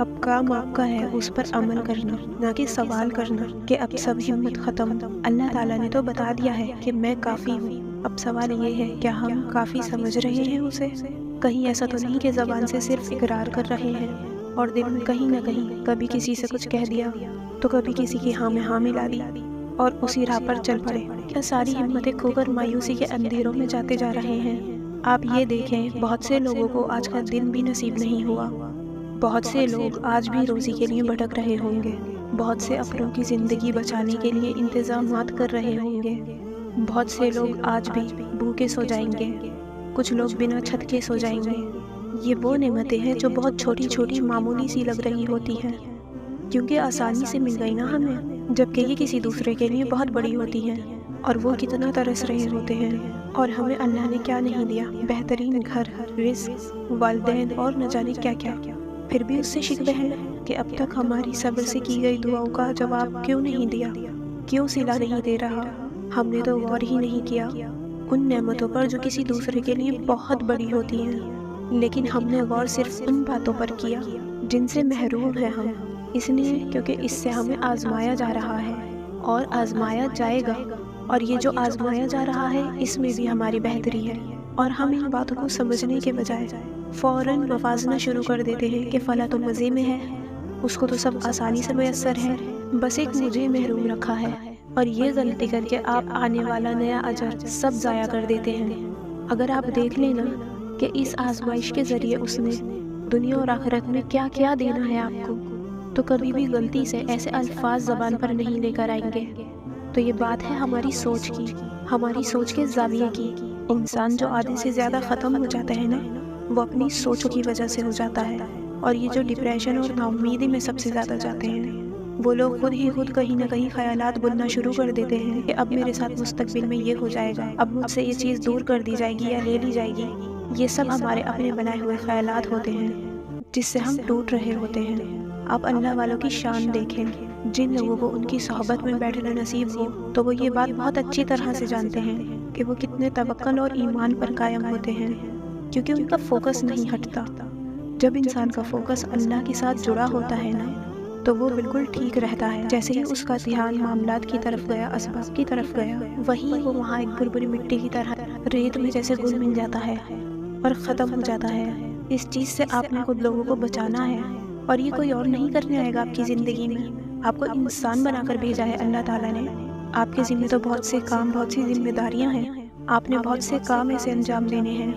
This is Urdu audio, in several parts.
اب کام آپ کا ہے اس پر عمل کرنا، نہ کہ سوال کرنا کہ اب سب ہمت ختم۔ اللہ تعالیٰ نے تو بتا دیا ہے کہ میں کافی ہوں، اب سوال یہ ہے کیا ہم کافی سمجھ رہے ہیں اسے؟ کہیں ایسا تو نہیں کہ زبان سے صرف اقرار کر رہے ہیں اور دل میں کہیں نہ کہیں کبھی کسی سے کچھ کہہ دیا تو کبھی کسی کی ہاں میں ہاں ملا دی اور اسی راہ پر چل پڑے؟ کیا ساری ہمتیں کھو کر مایوسی کے اندھیروں میں جاتے جا رہے ہیں؟ آپ یہ دیکھیں، بہت سے لوگوں کو آج کا دن بھی نصیب نہیں ہوا، بہت سے لوگ آج بھی روزی کے لیے بھٹک رہے ہوں گے، بہت سے اپنوں کی زندگی بچانے کے لیے انتظامات کر رہے ہوں گے، بہت سے لوگ آج بھی بھوکے سو جائیں گے، کچھ لوگ بنا چھت کے سو جائیں گے۔ یہ وہ نعمتیں ہیں جو بہت چھوٹی چھوٹی معمولی سی لگ رہی ہوتی ہیں کیونکہ آسانی سے مل گئی نا ہمیں، جبکہ یہ کسی دوسرے کے لیے بہت بڑی ہوتی ہیں اور وہ کتنا ترس رہے ہوتے ہیں۔ اور ہمیں اللہ نے کیا نہیں دیا؟ بہترین گھر، رزق، والدین اور نہ جانے کیا کیا، پھر بھی اس سے شکوے ہیں کہ اب تک ہماری صبر سے کی گئی دعاؤں کا جواب کیوں نہیں دیا، کیوں صلہ نہیں دے رہا؟ ہم نے تو غور ہی نہیں کیا ان نعمتوں پر جو کسی دوسرے کے لیے بہت بڑی ہوتی ہیں، لیکن ہم نے غور صرف ان باتوں پر کیا جن سے محروم ہیں ہم، اس لیے کیونکہ اس سے ہمیں آزمایا جا رہا ہے اور آزمایا جائے گا، اور یہ جو آزمایا جا رہا ہے اس میں بھی ہماری بہتری ہے، اور ہم ان باتوں کو سمجھنے کے بجائے فوراً موازنہ شروع کر دیتے ہیں کہ فلاں تو مزے میں ہے، اس کو تو سب آسانی سے میسر ہے، بس ایک مجھے محروم رکھا ہے، اور یہ غلطی کر کے آپ آنے والا نیا اجر سب ضائع کر دیتے ہیں۔ اگر آپ دیکھ لینا کہ اس آزمائش کے ذریعے اس نے دنیا اور آخرت میں کیا کیا دینا ہے آپ کو، تو کبھی بھی غلطی سے ایسے الفاظ زبان پر نہیں لے کر آئیں گے۔ تو یہ بات ہے ہماری سوچ کی، ہماری سوچ کے زاویے کی۔ انسان جو آدھے سے زیادہ ختم ہو جاتا ہے نا، وہ اپنی سوچوں کی وجہ سے ہو جاتا ہے، اور یہ جو ڈپریشن اور نا امیدی میں سب سے زیادہ جاتے ہیں، وہ لوگ خود ہی خود کہیں نہ کہیں خیالات بننا شروع کر دیتے ہیں کہ اب میرے ساتھ مستقبل میں یہ ہو جائے گا، اب مجھ سے یہ چیز دور کر دی جائے گی یا لے لی جائے گی۔ یہ سب ہمارے اپنے بنائے ہوئے خیالات ہوتے ہیں جس سے ہم ٹوٹ رہے ہوتے ہیں۔ آپ اللہ والوں کی شان دیکھیں، جن لوگوں کو ان کی صحبت میں بیٹھنا نصیب ہو تو وہ یہ بات بہت اچھی طرح سے جانتے ہیں کہ وہ کتنے توکل اور ایمان پر قائم ہوتے ہیں، کیونکہ ان کا فوکس نہیں ہٹتا۔ جب انسان کا فوکس اللہ کے ساتھ جڑا ہوتا ہے نا، تو وہ بالکل ٹھیک رہتا ہے۔ جیسے ہی اس کا دھیان معاملات کی طرف گیا، اسباب کی طرف گیا، وہیں وہ وہاں ایک بھربھری مٹی کی طرح ریت میں جیسے گل مل جاتا ہے اور ختم ہو جاتا ہے۔ اس چیز سے آپ نے خود لوگوں کو بچانا ہے، اور یہ کوئی اور نہیں کرنے آئے گا آپ کی زندگی میں۔ آپ کو انسان بنا کر بھیجا ہے اللہ تعالیٰ نے۔ آپ کے ذمہ تو بہت سے کام، بہت سی ذمہ داریاں ہیں، آپ نے بہت سے کام ایسے انجام دینے ہیں،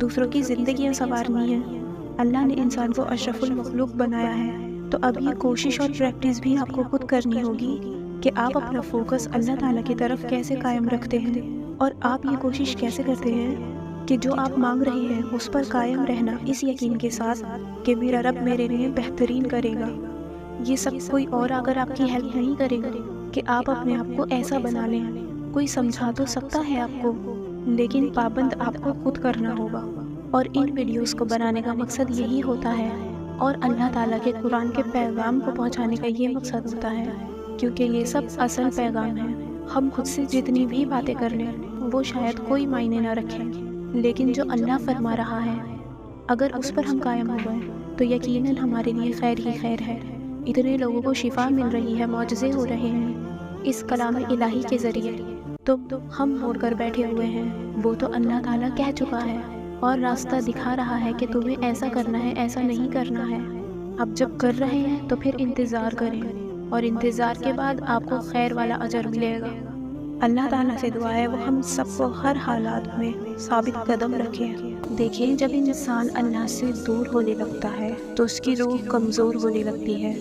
دوسروں کی زندگیاں سنوارنی ہیں۔ اللہ نے انسان کو اشرف المخلوق بنایا ہے، تو اب یہ کوشش اور پریکٹس بھی آپ کو خود کرنی ہوگی کہ آپ اپنا فوکس اللہ تعالیٰ کی طرف کیسے قائم رکھتے ہیں، اور آپ یہ کوشش کیسے کرتے ہیں کہ جو آپ مانگ رہے ہیں اس پر قائم رہنا، اس یقین کے ساتھ کہ میرا رب میرے لیے بہترین کرے گا۔ یہ سب کوئی اور اگر آپ کی ہیلپ نہیں کرے گا کہ آپ اپنے آپ کو ایسا بنا لیں، کوئی سمجھا تو سکتا ہے آپ کو، لیکن پابند آپ کو خود کرنا ہوگا۔ اور ان ویڈیوز کو بنانے کا مقصد یہی ہوتا ہے، اور اللہ تعالیٰ کے قرآن کے پیغام کو پہنچانے کا یہ مقصد ہوتا ہے، کیونکہ یہ سب اصل پیغام ہے۔ ہم خود سے جتنی بھی باتیں کر لیں وہ شاید کوئی معنی نہ رکھیں، لیکن جو اللہ فرما رہا ہے اگر اس پر ہم قائم ہو گئے تو یقیناً ہمارے لیے خیر ہی خیر ہے۔ اتنے لوگوں کو شفا مل رہی ہے، معجزے ہو رہے ہیں اس کلام الہی کے ذریعے، تو ہم موڑ کر بیٹھے ہوئے ہیں۔ وہ تو اللہ تعالیٰ کہہ چکا ہے اور راستہ دکھا رہا ہے کہ تمہیں ایسا کرنا ہے، ایسا نہیں کرنا ہے۔ اب جب کر رہے ہیں تو پھر انتظار کریں، اور انتظار کے بعد آپ کو خیر والا اجر ملے گا۔ اللہ تعالیٰ سے دعا ہے وہ ہم سب کو ہر حالات میں ثابت قدم رکھے۔ دیکھیں، جب انسان اللہ سے دور ہونے لگتا ہے تو اس کی روح کمزور ہونے لگتی ہے،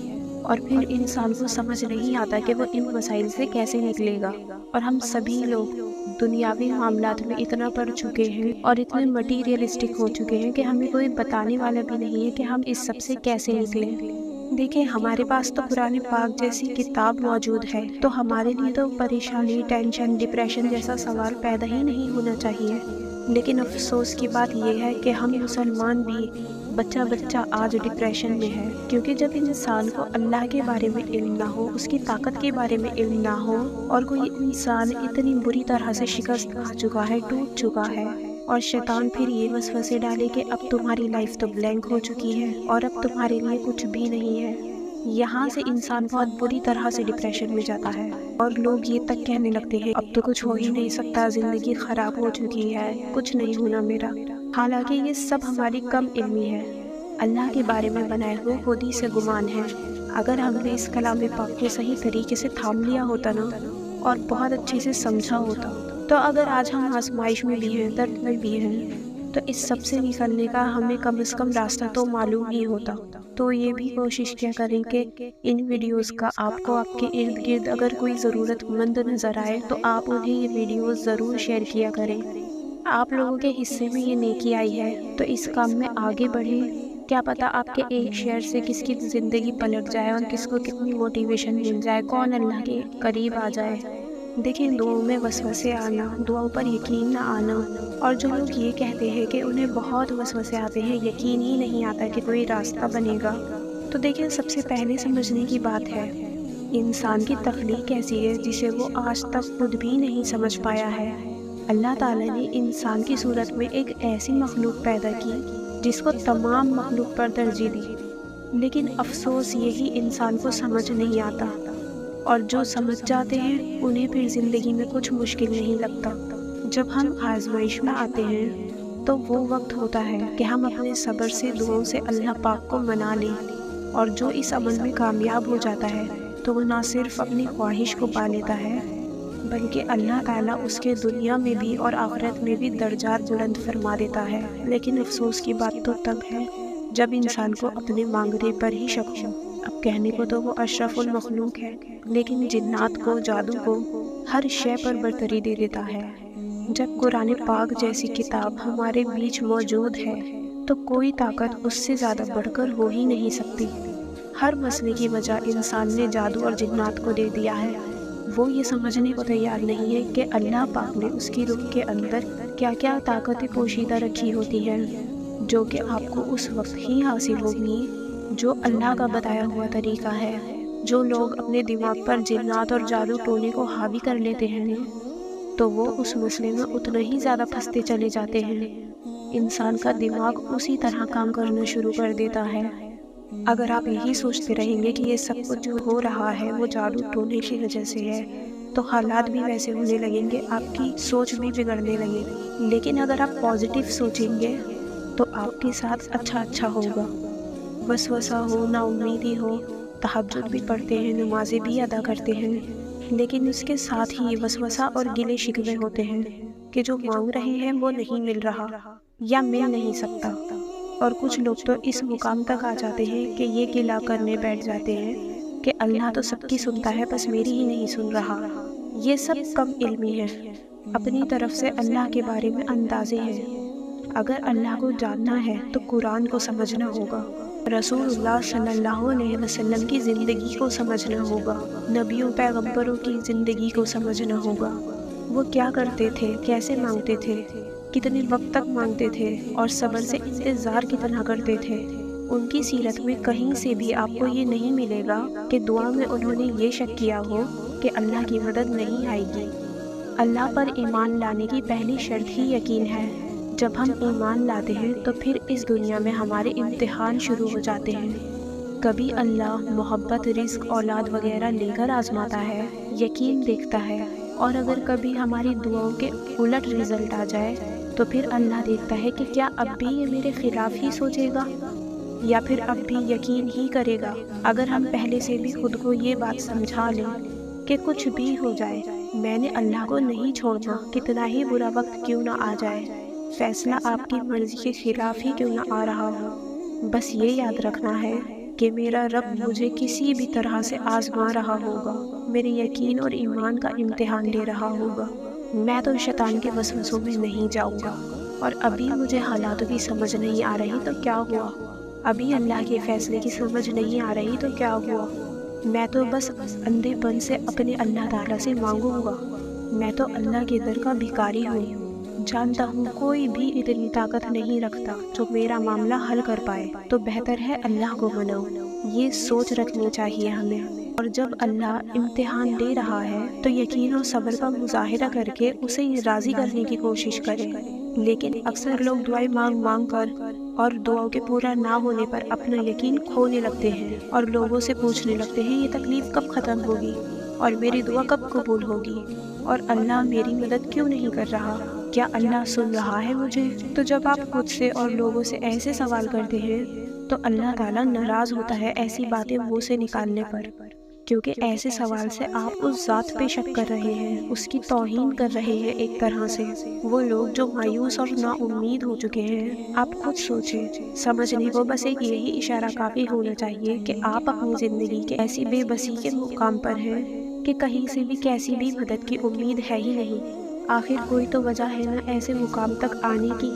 اور پھر انسان کو سمجھ نہیں آتا کہ وہ ان مسائل سے کیسے نکلے گا۔ اور ہم سبھی لوگ دنیاوی معاملات میں اتنا پڑھ چکے ہیں اور اتنے مٹیریلسٹک ہو چکے ہیں کہ ہمیں کوئی بتانے والا بھی نہیں ہے کہ ہم اس سب سے کیسے نکلیں۔ دیکھیں، ہمارے پاس تو قرآن پاک جیسی کتاب موجود ہے، تو ہمارے لیے تو پریشانی، ٹینشن، ڈپریشن جیسا سوال پیدا ہی نہیں ہونا چاہیے۔ لیکن افسوس کی بات یہ ہے کہ ہم مسلمان بھی بچہ آج ڈپریشن میں ہے، کیونکہ جب انسان کو اللہ کے بارے میں علم نہ ہو، اس کی طاقت کے بارے میں علم نہ ہو، اور کوئی انسان اتنی بری طرح سے شکست کھا چکا ہے، ٹوٹ چکا ہے، اور شیطان پھر یہ وسوسے ڈالے کہ اب تمہاری لائف تو بلینک ہو چکی ہے اور اب تمہارے لیے کچھ بھی نہیں ہے۔ یہاں سے انسان بہت بری طرح سے ڈپریشن میں جاتا ہے اور لوگ یہ تک کہنے لگتے ہیں اب تو کچھ ہو ہی نہیں سکتا، زندگی خراب ہو چکی ہے، کچھ نہیں ہونا میرا۔ حالانکہ یہ سب ہماری کم علمی ہے، اللہ کے بارے میں بنائے ہوئے خود ہی سے گمان ہے۔ اگر ہم نے اس کلام پاک کو صحیح طریقے سے تھام لیا ہوتا نا اور بہت اچھے سے سمجھا ہوتا تو اگر آج ہم آزمائش میں بھی ہیں، درد میں بھی ہیں، تو اس سب سے نکلنے کا ہمیں کم از کم راستہ تو معلوم ہی ہوتا۔ تو یہ بھی کوشش کیا کریں کہ ان ویڈیوز کا آپ کو آپ کے ارد گرد اگر کوئی ضرورت مند نظر آئے تو آپ انہیں یہ ویڈیوز ضرور شیئر کیا کریں۔ آپ لوگوں کے حصے میں یہ نیکی آئی ہے تو اس کام میں آگے بڑھیں۔ کیا پتہ آپ کے ایک شیئر سے کس کی زندگی پلٹ جائے اور کس کو کتنی موٹیویشن مل جائے، کون اللہ کے قریب آ جائے۔ دیکھیں، دعاؤں میں وسوسے آنا، دعاؤں پر یقین نہ آنا، اور جو لوگ یہ کہتے ہیں کہ انہیں بہت وسوسے آتے ہیں، یقین ہی نہیں آتا کہ کوئی راستہ بنے گا، تو دیکھیں سب سے پہلے سمجھنے کی بات ہے انسان کی تخلیق ایسی ہے جسے وہ آج تک خود بھی نہیں سمجھ پایا ہے۔ اللہ تعالیٰ نے انسان کی صورت میں ایک ایسی مخلوق پیدا کی جس کو تمام مخلوق پر ترجیح دی، لیکن افسوس یہی انسان کو سمجھ نہیں آتا، اور جو سمجھ جاتے ہیں انہیں پھر زندگی میں کچھ مشکل نہیں لگتا۔ جب ہم آزمائش میں آتے ہیں تو وہ وقت ہوتا ہے کہ ہم اپنے صبر سے، دعاؤں سے اللہ پاک کو منا لیں، اور جو اس عمل میں کامیاب ہو جاتا ہے تو وہ نہ صرف اپنی خواہش کو پا لیتا ہے بلکہ اللہ تعالیٰ اس کے دنیا میں بھی اور آخرت میں بھی درجات بلند فرما دیتا ہے۔ لیکن افسوس کی بات تو تب ہے جب انسان کو اپنے مانگنے پر ہی شک ہو۔ اب کہنے کو تو وہ اشرف المخلوق ہے، لیکن جنات کو، جادو کو، ہر شے پر برتری دے دیتا ہے۔ جب قرآن پاک جیسی کتاب ہمارے بیچ موجود ہے تو کوئی طاقت اس سے زیادہ بڑھ کر ہو ہی نہیں سکتی۔ ہر مسئلے کی وجہ انسان نے جادو اور جنات کو دے دیا ہے۔ وہ یہ سمجھنے کو تیار نہیں ہے کہ اللہ پاک نے اس کی روح کے اندر کیا کیا طاقتیں پوشیدہ رکھی ہوتی ہیں، جو کہ آپ کو اس وقت ہی حاصل ہوگی جو اللہ کا بتایا ہوا طریقہ ہے۔ جو لوگ اپنے دماغ پر جنات اور جادو ٹونے کو حاوی کر لیتے ہیں تو وہ اس مسئلے میں اتنا ہی زیادہ پھنستے چلے جاتے ہیں۔ انسان کا دماغ اسی طرح کام کرنا شروع کر دیتا ہے۔ اگر آپ یہی سوچتے رہیں گے کہ یہ سب کچھ جو ہو رہا ہے وہ جادو ٹونے کی وجہ سے ہے تو حالات بھی ویسے ہونے لگیں گے، آپ کی سوچ بھی بگڑنے لگے گی۔ لیکن اگر آپ پازیٹیو سوچیں گے تو آپ کے ساتھ اچھا ہوگا۔ وسوسہ ہو، نا امیدی ہو، تہجد بھی پڑھتے ہیں، نمازیں بھی ادا کرتے ہیں، لیکن اس کے ساتھ ہی وسوسہ اور گلے شکوے ہوتے ہیں کہ جو مانگ رہے ہیں وہ نہیں مل رہا یا مل نہیں سکتا۔ اور کچھ لوگ تو اس مقام تک آ جاتے ہیں کہ یہ گلہ کرنے بیٹھ جاتے ہیں کہ اللہ تو سب کی سنتا ہے، بس میری ہی نہیں سن رہا۔ یہ سب کم علمی ہے، اپنی طرف سے اللہ کے بارے میں اندازے ہیں۔ اگر اللہ کو جاننا ہے تو قرآن کو سمجھنا ہوگا، رسول اللہ صلی اللہ علیہ وسلم کی زندگی کو سمجھنا ہوگا، نبیوں پیغمبروں کی زندگی کو سمجھنا ہوگا۔ وہ کیا کرتے تھے، کیسے مانگتے تھے، کتنے وقت تک مانگتے تھے اور صبر سے انتظار کتنا کرتے تھے۔ ان کی سیرت میں کہیں سے بھی آپ کو یہ نہیں ملے گا کہ دعا میں انہوں نے یہ شک کیا ہو کہ اللہ کی مدد نہیں آئے گی۔ اللہ پر ایمان لانے کی پہلی شرط ہی یقین ہے۔ جب ہم ایمان لاتے ہیں تو پھر اس دنیا میں ہمارے امتحان شروع ہو جاتے ہیں۔ کبھی اللہ محبت، رزق، اولاد وغیرہ لے کر آزماتا ہے، یقین دیکھتا ہے، اور اگر کبھی ہماری دعاؤں کے الٹ رزلٹ آ جائے تو پھر اللہ دیکھتا ہے کہ کیا اب بھی یہ میرے خلاف ہی سوچے گا یا پھر اب بھی یقین ہی کرے گا۔ اگر ہم پہلے سے بھی خود کو یہ بات سمجھا لیں کہ کچھ بھی ہو جائے میں نے اللہ کو نہیں چھوڑنا، کتنا ہی برا وقت کیوں نہ آ جائے، فیصلہ آپ کی مرضی کے خلاف ہی کیوں نہ آ رہا ہو، بس یہ یاد رکھنا ہے کہ میرا رب مجھے کسی بھی طرح سے آزما رہا ہوگا، میرے یقین اور ایمان کا امتحان لے رہا ہوگا۔ میں تو شیطان کے وسوسوں میں نہیں جاؤں گا، اور ابھی مجھے حالات کی سمجھ نہیں آ رہی تو کیا ہوا، ابھی اللہ کے فیصلے کی سمجھ نہیں آ رہی تو کیا ہوا، میں تو بس اندھے پن سے اپنے اللہ تعالیٰ سے مانگوں گا۔ میں تو اللہ کے در کا بھکاری ہوں، جانتا ہوں کوئی بھی اتنی طاقت نہیں رکھتا جو میرا معاملہ حل کر پائے، تو بہتر ہے اللہ کو مناؤ۔ یہ سوچ رکھنی چاہیے ہمیں، اور جب اللہ امتحان لے رہا ہے تو یقین اور صبر کا مظاہرہ کر کے اسے راضی کرنے کی کوشش کریں۔ لیکن اکثر لوگ دعائیں مانگ مانگ کر اور دعاؤں کے پورا نہ ہونے پر اپنا یقین کھونے لگتے ہیں اور لوگوں سے پوچھنے لگتے ہیں یہ تکلیف کب ختم ہوگی اور میری دعا کب قبول ہوگی اور اللہ میری مدد کیوں نہیں کر رہا، کیا اللہ سن رہا ہے مجھے؟ تو جب آپ خود سے اور لوگوں سے ایسے سوال کرتے ہیں تو اللہ تعالیٰ ناراض ہوتا ہے ایسی باتیں منہ سے نکالنے پر، کیونکہ ایسے سوال سے آپ اس ذات پہ شک کر رہے ہیں، اس کی توہین کر رہے ہیں ایک طرح سے۔ وہ لوگ جو مایوس اور نا امید ہو چکے ہیں، آپ خود سوچیں، سمجھنے کو بس ایک یہی اشارہ کافی ہونا چاہیے کہ آپ اپنی زندگی کے ایسی بے بسی کے مقام پر ہیں کہ کہیں سے بھی کیسی بھی مدد کی امید ہے ہی نہیں۔ آخر کوئی تو وجہ ہے نا ایسے مقام تک آنے کی،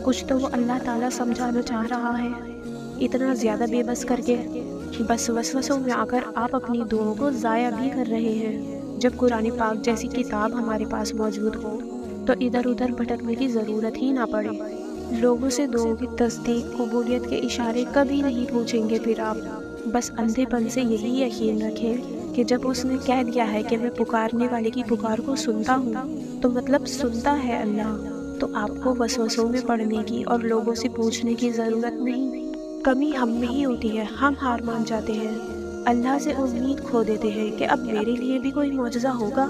کچھ تو وہ اللہ تعالیٰ سمجھانا چاہ رہا ہے۔ اتنا زیادہ بے بس کر کے بس وسوسوں میں آ کر آپ اپنی دعاؤں کو ضائع بھی کر رہے ہیں۔ جب قرآن پاک جیسی کتاب ہمارے پاس موجود ہو تو ادھر ادھر بھٹکنے کی ضرورت ہی نہ پڑے۔ لوگوں سے دعاؤں کی تصدیق قبولیت کے اشارے کبھی نہیں پوچھیں گے پھر آپ، بس اندھے پن سے یہی یقین رکھیں کہ جب اس نے کہہ دیا ہے کہ میں پکارنے والے کی پکار کو سنتا ہوں تو مطلب سنتا ہے اللہ، تو آپ کو وسوسوں میں پڑنے کی اور لوگوں سے پوچھنے کی ضرورت نہیں۔ کمی ہم میں ہی ہوتی ہے، ہم ہار مان جاتے ہیں، اللہ سے امید کھو دیتے ہیں کہ اب میرے لیے بھی کوئی معجزہ ہوگا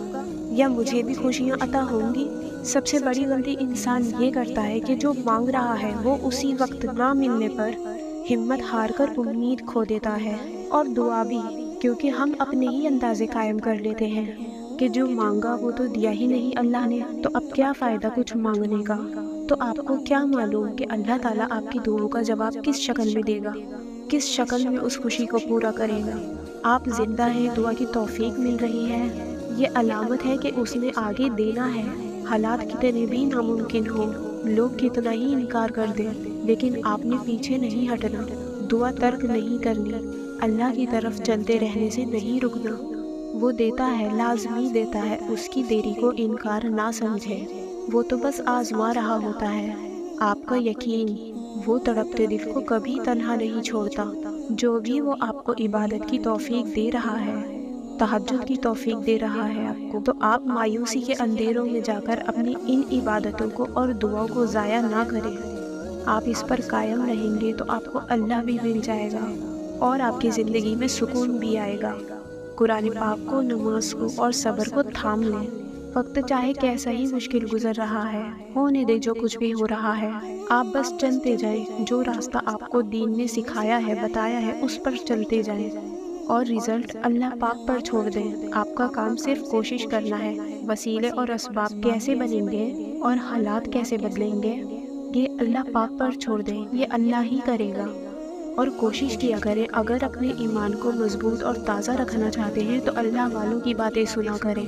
یا مجھے بھی خوشیاں عطا ہوں گی۔ سب سے بڑی غلطی انسان یہ کرتا ہے کہ جو مانگ رہا ہے وہ اسی وقت نہ ملنے پر ہمت ہار کر امید کھو دیتا ہے، اور دعا بھی، کیونکہ ہم اپنے ہی اندازے قائم کر لیتے ہیں کہ جو مانگا وہ تو دیا ہی نہیں اللہ نے، تو اب کیا فائدہ کچھ مانگنے کا۔ تو آپ کو کیا معلوم کہ اللہ تعالیٰ آپ کی دعاؤں کا جواب کس شکل میں دے گا، کس شکل میں اس خوشی کو پورا کرے گا۔ آپ زندہ ہیں، دعا کی توفیق مل رہی ہے، یہ علامت ہے کہ اس نے آگے دینا ہے۔ حالات کتنے بھی ناممکن ہوں، لوگ کتنا ہی انکار کر دیں، لیکن آپ نے پیچھے نہیں ہٹنا، دعا ترک نہیں کرنی، اللہ کی طرف چلتے رہنے سے نہیں رکنا۔ وہ دیتا ہے، لازمی دیتا ہے، اس کی دیری کو انکار نہ سمجھے، وہ تو بس آزما رہا ہوتا ہے آپ کا یقین۔ وہ تڑپتے دل کو کبھی تنہا نہیں چھوڑتا۔ جو بھی وہ آپ کو عبادت کی توفیق دے رہا ہے، تہجد کی توفیق دے رہا ہے آپ کو، تو آپ مایوسی کے اندھیروں میں جا کر اپنی ان عبادتوں کو اور دعاؤں کو ضائع نہ کریں۔ آپ اس پر قائم رہیں گے تو آپ کو اللہ بھی مل جائے گا اور آپ کی زندگی میں سکون بھی آئے گا۔ قرآن پاک کو، نماز کو اور صبر کو تھام لیں۔ وقت چاہے کیسا ہی مشکل گزر رہا ہے، ہونے دے جو کچھ بھی ہو رہا ہے، آپ بس چلتے جائیں، جو راستہ آپ کو دین نے سکھایا ہے، بتایا ہے، اس پر چلتے جائیں، اور رزلٹ اللہ پاک پر چھوڑ دیں۔ آپ کا کام صرف کوشش کرنا ہے، وسیلے اور اسباب کیسے بنیں گے اور حالات کیسے بدلیں گے یہ اللہ پاک پر چھوڑ دیں، یہ اللہ ہی کرے گا۔ اور کوشش کیا کریں، اگر اپنے ایمان کو مضبوط اور تازہ رکھنا چاہتے ہیں تو اللہ والوں کی باتیں سنا کریں،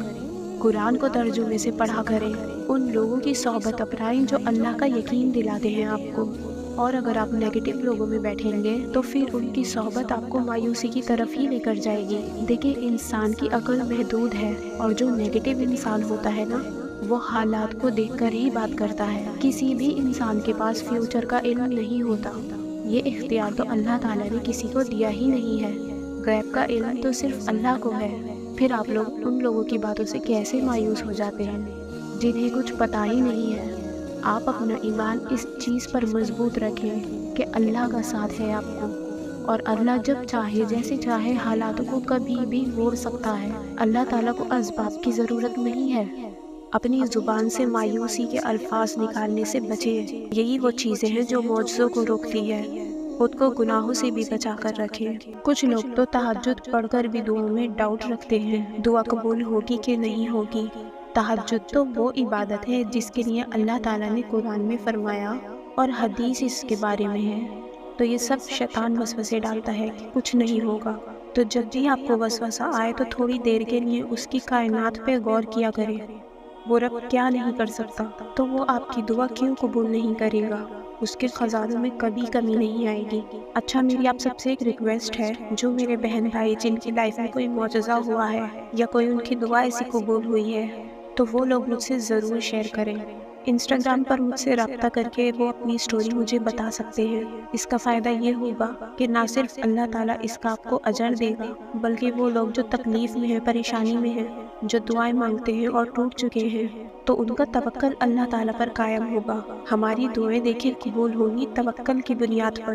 قرآن کو ترجمے سے پڑھا کریں، ان لوگوں کی صحبت اپنائیں جو اللہ کا یقین دلاتے ہیں آپ کو۔ اور اگر آپ نیگیٹو لوگوں میں بیٹھیں گے تو پھر ان کی صحبت آپ کو مایوسی کی طرف ہی لے کر جائے گی۔ دیکھیں، انسان کی عقل محدود ہے، اور جو نیگیٹو انسان ہوتا ہے نا، وہ حالات کو دیکھ کر ہی بات کرتا ہے۔ کسی بھی انسان کے پاس فیوچر کا علم نہیں ہوتا، یہ اختیار تو اللہ تعالیٰ نے کسی کو دیا ہی نہیں ہے۔ غیب کا علم تو صرف اللہ کو ہے۔ پھر آپ لوگ ان لوگوں کی باتوں سے کیسے مایوس ہو جاتے ہیں جنہیں کچھ پتہ ہی نہیں ہے۔ آپ اپنا ایمان اس چیز پر مضبوط رکھیں کہ اللہ کا ساتھ ہے آپ کو، اور اللہ جب چاہے، جیسے چاہے، حالات کو کبھی بھی موڑ سکتا ہے۔ اللہ تعالیٰ کو اسباب کی ضرورت نہیں ہے۔ اپنی زبان سے مایوسی کے الفاظ نکالنے سے بچیں، یہی وہ چیزیں ہیں جو معجزوں کو روکتی ہے۔ خود کو گناہوں سے بھی بچا کر رکھیں۔ کچھ لوگ تو تہجد پڑھ کر بھی دعاؤں میں ڈاؤٹ رکھتے ہیں، دعا قبول ہوگی کہ نہیں ہوگی۔ تہجد تو وہ عبادت ہے جس کے لیے اللہ تعالیٰ نے قرآن میں فرمایا اور حدیث اس کے بارے میں ہے، تو یہ سب شیطان وسوسے ڈالتا ہے کہ کچھ نہیں ہوگا۔ تو جب بھی آپ کو وسوسہ آئے تو تھوڑی دیر کے لیے اس کی کائنات پہ غور کیا کریں، وہ رب کیا نہیں کر سکتا، تو وہ آپ کی دعا کیوں قبول نہیں کرے گا؟ اس کے خزانوں میں کبھی کمی نہیں آئے گی۔ اچھا، میری آپ سب سے ایک ریکویسٹ ہے، جو میرے بہن بھائی جن کی لائف میں کوئی معجزہ ہوا ہے یا کوئی ان کی دعا ایسی قبول ہوئی ہے، تو وہ لوگ مجھ سے ضرور شیئر کریں۔ انسٹاگرام پر مجھ سے رابطہ کر کے وہ اپنی سٹوری مجھے بتا سکتے ہیں۔ اس کا فائدہ یہ ہوگا کہ نہ صرف اللہ تعالیٰ اس کا آپ کو اجر دے گا، بلکہ وہ لوگ جو تکلیف میں ہیں، پریشانی میں ہیں، جو دعائیں مانگتے ہیں اور ٹوٹ چکے ہیں، تو ان کا توکل اللہ تعالیٰ پر قائم ہوگا۔ ہماری دعائیں دیکھیں قبول ہوگی توکل کی بنیاد پر۔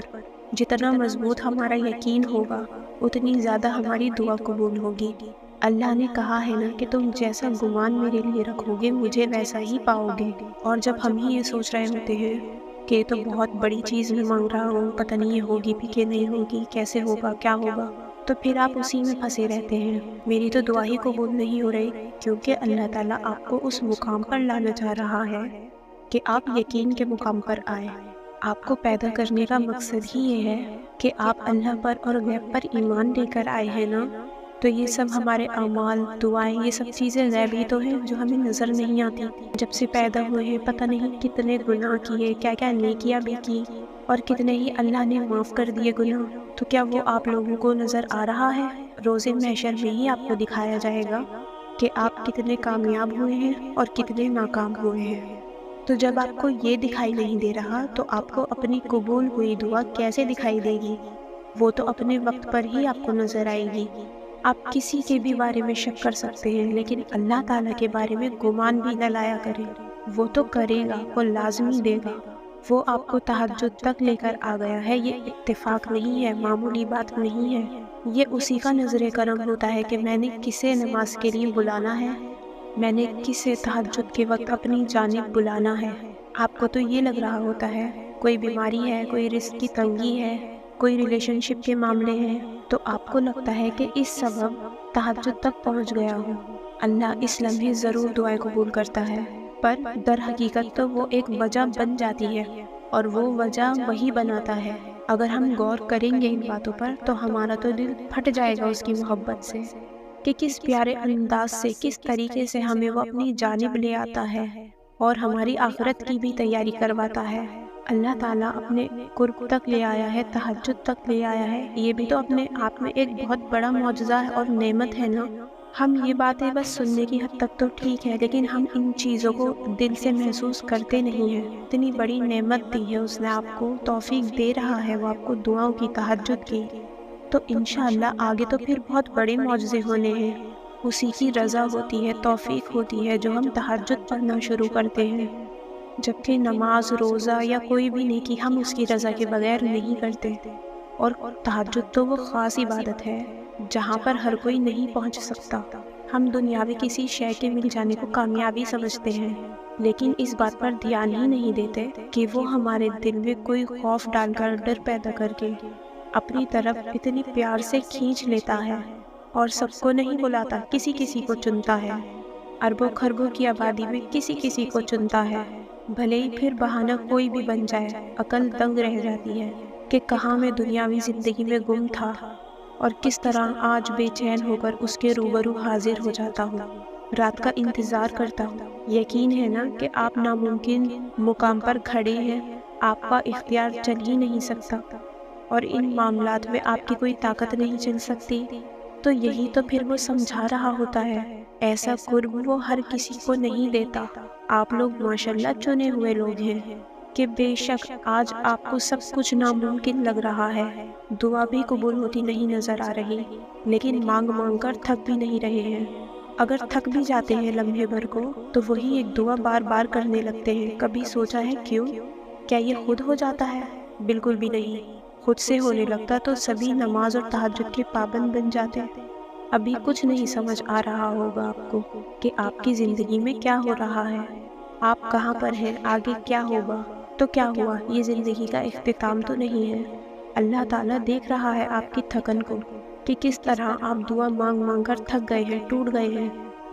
جتنا مضبوط ہمارا یقین ہوگا اتنی زیادہ ہماری دعا قبول ہوگی۔ اللہ نے کہا ہے نا کہ تم جیسا گمان میرے لیے رکھو گے مجھے ویسا ہی پاؤ گے۔ اور جب ہم ہی یہ سوچ رہے ہوتے ہیں کہ یہ تو بہت بڑی چیز میں مانگ رہا ہوں، پتہ نہیں یہ ہوگی بھی کہ نہیں ہوگی، کیسے ہوگا، کیا ہوگا، تو پھر آپ اسی میں پھنسے رہتے ہیں۔ میری تو دعا ہی قبول نہیں ہو رہی، کیونکہ اللہ تعالیٰ آپ کو اس مقام پر لانا چاہ رہا ہے کہ آپ یقین کے مقام پر آئے۔ آپ کو پیدا کرنے کا مقصد ہی یہ ہے کہ آپ اللہ پر اور غیب پر ایمان لے کر آئے ہیں نا۔ تو یہ سب ہمارے اعمال، دعائیں، یہ سب چیزیں غیب ہی تو ہیں جو ہمیں نظر نہیں آتی۔ جب سے پیدا ہوئے ہیں پتہ نہیں کتنے گناہ کیے، کیا کیا نیکیاں بھی کی، اور کتنے ہی اللہ نے معاف کر دیے گناہ۔ تو کیا وہ آپ لوگوں کو نظر آ رہا ہے؟ روز محشر میں ہی آپ کو دکھایا جائے گا کہ آپ کتنے کامیاب ہوئے ہیں اور کتنے ناکام ہوئے ہیں۔ تو جب آپ کو یہ دکھائی نہیں دے رہا تو آپ کو اپنی قبول ہوئی دعا کیسے دکھائی دے گی؟ وہ تو اپنے وقت پر ہی آپ کو نظر آئے گی۔ آپ کسی کے بھی بارے میں شک کر سکتے ہیں، لیکن اللہ تعالیٰ کے بارے میں گمان بھی نہ لایا کریں۔ وہ تو کرے گا، وہ لازمی دے گا۔ وہ آپ کو تہجد تک لے کر آ گیا ہے، یہ اتفاق نہیں ہے، معمولی بات نہیں ہے۔ یہ اسی کا نظر کرم ہوتا ہے کہ میں نے کسے نماز کے لیے بلانا ہے، میں نے کسے تہجد کے وقت اپنی جانب بلانا ہے۔ آپ کو تو یہ لگ رہا ہوتا ہے کوئی بیماری ہے، کوئی رزق کی تنگی ہے، کوئی ریلیشن شپ کے معاملے ہیں، تو آپ کو لگتا ہے کہ اس سبب تہجد تک پہنچ گیا ہوں۔ اللہ اس لمحے ضرور دعائیں قبول کرتا ہے، پر در حقیقت تو وہ ایک وجہ بن جاتی ہے، اور وہ وجہ وہی بناتا ہے۔ اگر ہم غور کریں گے ان باتوں پر تو ہمارا تو دل پھٹ جائے گا اس کی محبت سے، کہ کس پیارے انداز سے، کس طریقے سے ہمیں وہ اپنی جانب لے آتا ہے اور ہماری آخرت کی بھی تیاری کرواتا ہے۔ اللہ تعالیٰ اپنے قرب تک لے آیا ہے، تہجد تک لے آیا ہے، یہ بھی تو اپنے آپ میں ایک بہت بڑا معجزہ ہے اور نعمت ہے نا۔ ہم یہ باتیں بس سننے کی حد تک تو ٹھیک ہے، لیکن ہم ان چیزوں کو دل سے محسوس کرتے نہیں ہیں۔ اتنی بڑی نعمت دی ہے اس نے آپ کو، توفیق دے رہا ہے وہ آپ کو دعاؤں کی، تہجد کی، تو انشاءاللہ آگے تو پھر بہت بڑے معجزے ہونے ہیں۔ اسی کی رضا ہوتی ہے، توفیق ہوتی ہے جو ہم تہجد پڑھنا شروع کرتے ہیں، جبکہ نماز، روزہ یا کوئی بھی نیکی ہم اس کی رضا کے بغیر نہیں کرتے۔ اور تہجد تو وہ خاص عبادت ہے جہاں پر ہر کوئی نہیں پہنچ سکتا۔ ہم دنیاوی کسی شے کے مل جانے کو کامیابی سمجھتے ہیں، لیکن اس بات پر دھیان ہی نہیں دیتے کہ وہ ہمارے دل میں کوئی خوف ڈال کر، ڈر پیدا کر کے اپنی طرف اتنی پیار سے کھینچ لیتا ہے، اور سب کو نہیں بلاتا، کسی کسی کو چنتا ہے۔ اربوں خربوں کی آبادی میں کسی کسی کو چنتا ہے، بھلے ہی پھر بہانہ کوئی بھی بن جائے۔ عقل دنگ رہ جاتی ہے کہ کہاں میں دنیاوی زندگی میں گم تھا اور کس طرح آج بے چین ہو کر اس کے روبرو حاضر ہو جاتا ہوں، رات کا انتظار کرتا ہوں۔ یقین ہے نا کہ آپ ناممکن مقام پر کھڑے ہیں، آپ کا اختیار چل ہی نہیں سکتا، اور ان معاملات میں آپ کی کوئی طاقت نہیں چل سکتی۔ تو یہی تو پھر وہ سمجھا رہا ہوتا ہے، ایسا قرب وہ ہر کسی کو نہیں دیتا۔ آپ لوگ ماشاءاللہ چنے ہوئے لوگ ہیں کہ بے شک آج آپ کو سب کچھ ناممکن لگ رہا ہے، دعا بھی قبول ہوتی نہیں نظر آ رہی، لیکن مانگ مانگ کر تھک بھی نہیں رہے ہیں۔ اگر تھک بھی جاتے ہیں لمحے بھر کو تو وہی ایک دعا بار بار کرنے لگتے ہیں۔ کبھی سوچا ہے کیوں؟ کیا یہ خود ہو جاتا ہے؟ بالکل بھی نہیں۔ خود سے ہونے لگتا تو سبھی نماز اور تہجد کے پابند بن جاتے۔ ابھی کچھ نہیں سمجھ آ رہا ہوگا آپ کو کہ آپ کی زندگی میں کیا ہو رہا ہے، آپ کہاں پر ہیں، آگے کیا ہوگا۔ تو کیا ہوا، یہ زندگی کا اختتام تو نہیں ہے۔ اللہ تعالیٰ دیکھ رہا ہے آپ کی تھکن کو کہ کس طرح آپ دعا مانگ مانگ کر تھک گئے ہیں، ٹوٹ گئے ہیں۔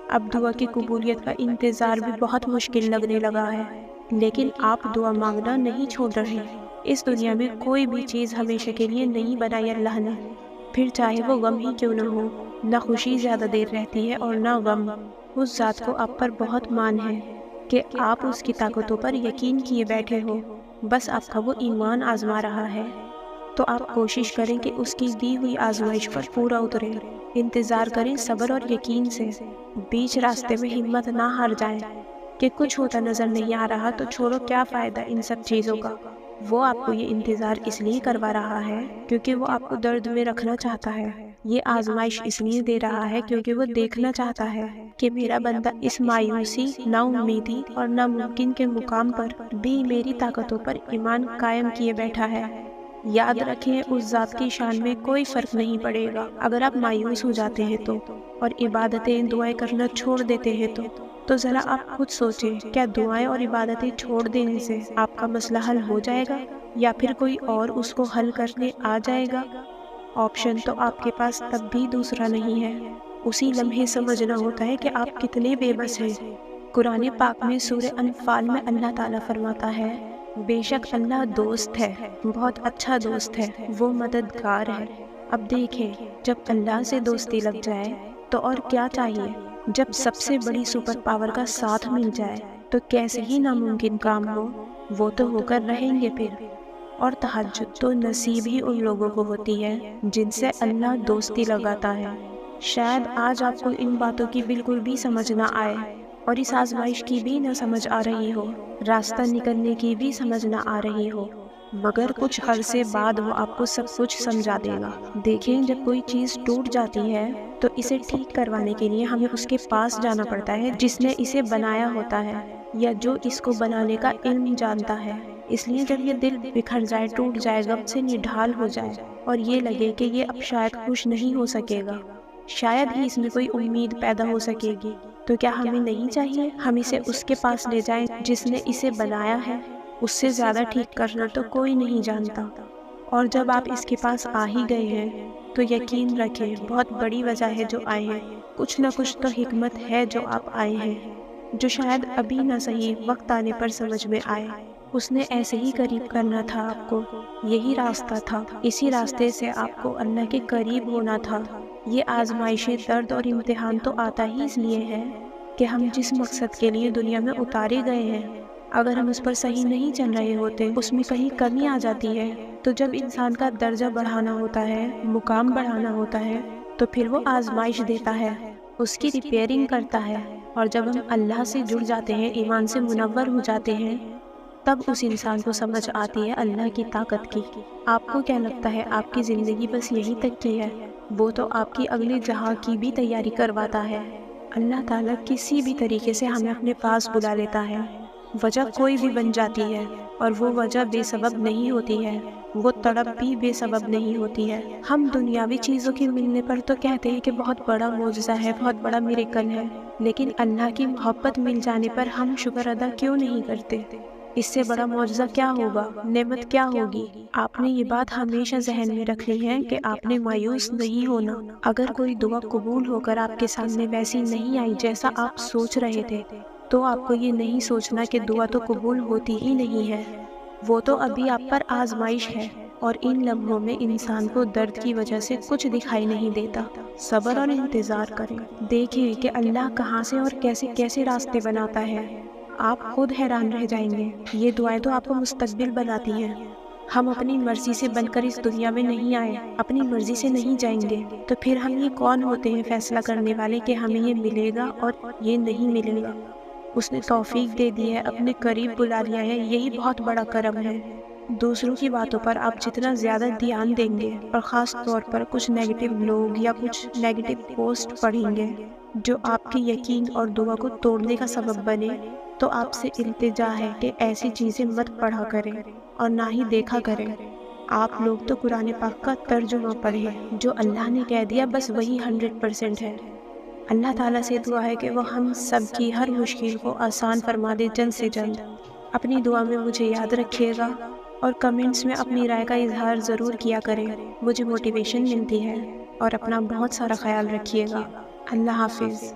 اب دعا کی قبولیت کا انتظار بھی بہت مشکل لگنے لگا ہے، لیکن آپ دعا مانگنا نہیں چھوڑ رہے۔ اس دنیا میں کوئی بھی چیز ہمیشہ کے لیے نہیں بنائی اللہ نے، پھر چاہے وہ غم ہی کیوں نہ ہو۔ نہ خوشی زیادہ دیر رہتی ہے اور نہ غم۔ اس ذات کو آپ پر بہت مان ہے کہ آپ اس کی طاقتوں پر یقین کیے بیٹھے ہو، بس آپ کا وہ ایمان آزما رہا ہے۔ تو آپ کوشش کریں کہ اس کی دی ہوئی آزمائش پر پورا اتریں، انتظار کریں صبر اور یقین سے، بیچ راستے میں ہمت نہ ہار جائیں کہ کچھ ہوتا نظر نہیں آ رہا تو چھوڑو، کیا فائدہ ان سب چیزوں کا۔ وہ آپ کو یہ انتظار اس لیے کروا رہا ہے کیونکہ وہ آپ کو درد میں رکھنا چاہتا ہے۔ یہ آزمائش اس لیے دے رہا ہے کیونکہ وہ دیکھنا چاہتا ہے کہ میرا بندہ اس مایوسی، نا امیدی اور ناممکن کے مقام پر بھی میری طاقتوں پر ایمان قائم کیے بیٹھا ہے۔ یاد رکھیں، اس ذات کی شان میں کوئی فرق نہیں پڑے گا اگر آپ مایوس ہو جاتے ہیں تو، اور عبادتیں دعائیں کرنا چھوڑ دیتے ہیں تو ذرا آپ خود سوچیں، کیا دعائیں اور عبادتیں چھوڑ دینے سے آپ کا مسئلہ حل ہو جائے گا یا پھر کوئی اور اس کو حل کرنے آ جائے گا؟ آپشن تو آپ کے پاس تب بھی دوسرا نہیں ہے۔ اسی لمحے سمجھنا ہوتا ہے کہ آپ کتنے بے بس ہیں۔ قرآن پاک میں سورہ انفال میں اللہ تعالیٰ فرماتا ہے، بے شک اللہ دوست ہے، بہت اچھا دوست ہے، وہ مددگار ہے۔ اب دیکھیں، جب اللہ سے دوستی لگ جائے تو اور کیا چاہیے؟ جب سب سے بڑی سپر پاور کا ساتھ مل جائے تو کیسے ہی ناممکن کام ہو، وہ تو ہو کر رہیں گے پھر۔ اور تہجد تو نصیب ہی ان لوگوں کو ہوتی ہے جن سے اللہ دوستی لگاتا ہے۔ شاید آج آپ کو ان باتوں کی بالکل بھی سمجھ نہ آئے اور اس آزمائش کی بھی نہ سمجھ آ رہی ہو، راستہ نکلنے کی بھی سمجھ نہ آ رہی ہو، مگر کچھ عرصے بعد وہ آپ کو سب کچھ سمجھا دے گا۔ دیکھیں، جب کوئی چیز ٹوٹ جاتی ہے تو اسے ٹھیک کروانے کے لیے ہمیں اس کے پاس جانا پڑتا ہے جس نے اسے بنایا ہوتا ہے یا جو اس کو بنانے کا علم جانتا ہے۔ اس لیے جب یہ دل بکھر جائے، ٹوٹ جائے، غم سے نڈھال ہو جائے اور یہ لگے کہ یہ اب شاید خوش نہیں ہو سکے گا، شاید ہی اس میں کوئی امید پیدا ہو سکے گی، تو کیا ہمیں نہیں چاہیے ہم اسے اس کے پاس لے جائیں جس نے اسے بنایا ہے؟ اس سے زیادہ ٹھیک کرنا تو کوئی نہیں جانتا۔ اور جب آپ اس کے پاس آ ہی گئے ہیں تو یقین رکھیں، بہت بڑی وجہ ہے جو آئے ہیں، کچھ نہ کچھ تو حکمت ہے جو آپ آئے ہیں، جو شاید ابھی نہ صحیح وقت آنے پر سمجھ میں آئے۔ اس نے ایسے ہی قریب کرنا تھا آپ کو، یہی راستہ تھا، اسی راستے سے آپ کو اللہ کے قریب ہونا تھا۔ یہ آزمائشیں، درد اور امتحان تو آتا ہی اس لیے ہے کہ ہم جس مقصد کے لیے دنیا میں اتارے گئے ہیں، اگر ہم اس پر صحیح نہیں چل رہے ہوتے، اس میں کہیں کمی آ جاتی ہے، تو جب انسان کا درجہ بڑھانا ہوتا ہے، مقام بڑھانا ہوتا ہے، تو پھر وہ آزمائش دیتا ہے، اس کی ریپیئرنگ کرتا ہے۔ اور جب ہم اللہ سے جڑ جاتے ہیں، ایمان سے منور ہو جاتے ہیں، تب اس انسان کو سمجھ آتی ہے اللہ کی طاقت کی۔ آپ کو کیا لگتا ہے آپ کی زندگی بس یہی تک کی ہے؟ وہ تو آپ کی اگلے جہاں کی بھی تیاری کرواتا ہے۔ اللہ تعالیٰ کسی بھی طریقے سے ہمیں اپنے پاس بلا لیتا ہے، وجہ کوئی بھی بن جاتی ہے، اور وہ وجہ بے سبب نہیں ہوتی ہے، وہ تڑپ بھی بے سبب نہیں ہوتی ہے۔ ہم دنیاوی چیزوں کے ملنے پر تو کہتے ہیں کہ بہت بڑا معجزہ ہے، بہت بڑا میریکل ہے، لیکن اللہ کی محبت مل جانے پر ہم شکر ادا کیوں نہیں کرتے؟ اس سے بڑا معجزہ کیا ہوگا، نعمت کیا ہوگی؟ آپ نے یہ بات ہمیشہ ذہن میں رکھ لی ہے کہ آپ نے مایوس نہیں ہونا۔ اگر کوئی دعا قبول ہو کر آپ کے سامنے ویسی نہیں آئی جیسا آپ سوچ رہے تھے، تو آپ کو یہ نہیں سوچنا کہ دعا تو قبول ہوتی ہی نہیں ہے، وہ تو ابھی آپ پر آزمائش ہے، اور ان لمحوں میں انسان کو درد کی وجہ سے کچھ دکھائی نہیں دیتا۔ صبر اور انتظار کریں، دیکھیں کہ اللہ کہاں سے اور کیسے کیسے راستے بناتا ہے، آپ خود حیران رہ جائیں گے۔ یہ دعائیں تو آپ کو مستقبل بناتی ہیں۔ ہم اپنی مرضی سے بن کر اس دنیا میں نہیں آئے، اپنی مرضی سے نہیں جائیں گے، تو پھر ہم یہ کون ہوتے ہیں فیصلہ کرنے والے کہ ہمیں یہ ملے گا اور یہ نہیں ملے گا؟ اس نے توفیق دے دی ہے، اپنے قریب بلا لیا ہے، یہی بہت بڑا کرم ہے۔ دوسروں کی باتوں پر آپ جتنا زیادہ دھیان دیں گے، اور خاص طور پر کچھ نیگیٹو لوگ یا کچھ نیگیٹو پوسٹ پڑھیں گے جو آپ کے یقین اور دعا کو توڑنے کا سبب بنے، تو آپ سے التجا ہے کہ ایسی چیزیں مت پڑھا کریں اور نہ ہی دیکھا کریں۔ آپ لوگ تو قرآن پاک کا ترجمہ پڑھیں، جو اللہ نے کہہ دیا بس وہی 100% ہے۔ اللہ تعالیٰ سے دعا ہے کہ وہ ہم سب کی ہر مشکل کو آسان فرما دے جلد سے جلد۔ اپنی دعا میں مجھے یاد رکھیے گا، اور کمنٹس میں اپنی رائے کا اظہار ضرور کیا کریں، مجھے موٹیویشن ملتی ہے۔ اور اپنا بہت سارا خیال رکھیے گا۔ اللہ حافظ۔